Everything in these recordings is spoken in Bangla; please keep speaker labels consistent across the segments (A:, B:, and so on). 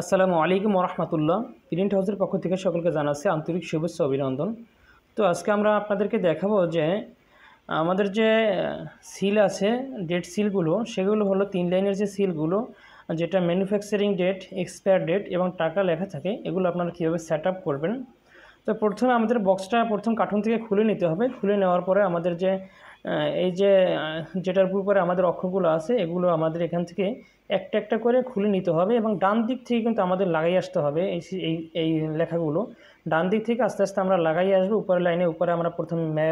A: আসসালামু আলাইকুম রহমতুল্লাহ। প্রিন্ট হাউসের পক্ষ থেকে সকলকে জানাচ্ছি আন্তরিক শুভেচ্ছা অভিনন্দন। তো আজকে আমরা আপনাদেরকে দেখাবো যে আমাদের যে সিল আছে, ডেট সিলগুলো, সেগুলো হলো 3 লাইনের যে সিলগুলো, যেটা ম্যানুফ্যাকচারিং ডেট, এক্সপায়ার ডেট এবং টাকা লেখা থাকে, এগুলো আপনারা কীভাবে সেট আপ করবেন। তো প্রথমে আমাদের বক্সটা কার্টুন থেকে খুলে নিতে হবে। খুলে নেওয়ার পরে আমাদের যে এই যে যেটার উপরে আমাদের অক্ষরগুলো আছে, এগুলো আমাদের এখান থেকে একটা একটা করে খুলে নিতে হবে এবং ডান দিক থেকে কিন্তু আমাদের লাগাই আসতে হবে। এই এই লেখাগুলো ডান দিক থেকে আস্তে আস্তে আমরা লাগাই আসবো। উপরের লাইনে উপরে আমরা প্রথমে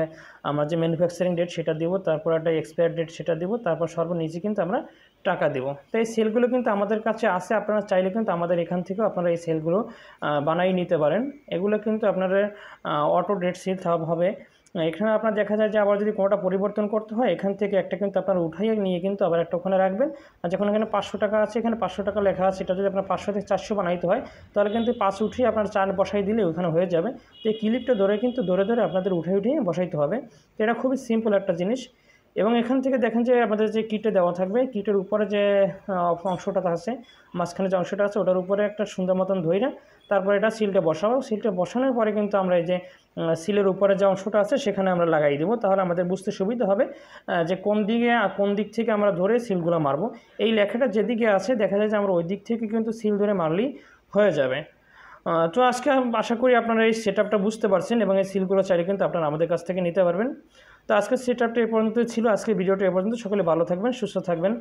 A: আমরা যে ম্যানুফ্যাকচারিং ডেট সেটা দেব, তারপর একটা এক্সপায়ার ডেট সেটা দেব, তারপর সর্বনিচে কিন্তু আমরা টাকা দেব। তো এই সেলগুলো কিন্তু আমাদের কাছে আছে, আপনারা চাইলে কিন্তু আমাদের এখান থেকেও আপনারা এই সেলগুলো বানিয়ে নিতে পারেন। এগুলো কিন্তু আপনারা অটো ডেট সিল হবে। এখানে আপনার দেখা যায় যে আবার যদি কোনোটা পরিবর্তন করতে হয়, এখান থেকে একটা কিন্তু আপনার উঠাইয়ে নিয়ে কিন্তু আবার একটা ওখানে রাখবেন। আর যখন এখানে 500 টাকা আছে, এখানে 500 টাকা লেখা আছে, এটা যদি আপনার 500 থেকে 400 বানাইতে হয়, তাহলে কিন্তু 5 উঠিয়ে আপনার 4 বসাই দিলে ওখানে হয়ে যাবে। তো এই ক্লিপটা ধরে কিন্তু ধরে আপনাদের উঠিয়ে বসাইতে হবে। তো এটা খুবই সিম্পল একটা জিনিস। এবং এখান থেকে দেখেন যে আমাদের যে কিটে দেওয়া থাকবে, কিটের উপরে যে অংশটা আছে, মাঝখানে যে অংশটা আছে, ওটার উপরে একটা সুন্দর মতন ধইরা তারপরে এটা সিলটা বসাবো। সিলটা বসানোর পরে কিন্তু আমরা এই যে সিলের উপরে যে অংশটা আছে সেখানে আমরা লাগাই দেবো। তাহলে আমাদের বুঝতে সুবিধা হবে যে কোন দিক থেকে আমরা ধরে সিলগুলো মারবো। এই লেখাটা যেদিকে আছে দেখা যায় যে আমরা ওই দিক থেকে কিন্তু সিল ধরে মারলেই হয়ে যাবে। তো আজকে আশা করি আপনারা এই সেটআপটা বুঝতে পারছেন এবং এই সিলগুলো চাইলে কিন্তু আপনারা আমাদের কাছ থেকে নিতে পারবেন। তো আজকের সেটআপটা এ পর্যন্ত ছিল। আজকের ভিডিওটা এ পর্যন্ত। সকলে ভালো থাকবেন, সুস্থ থাকবেন।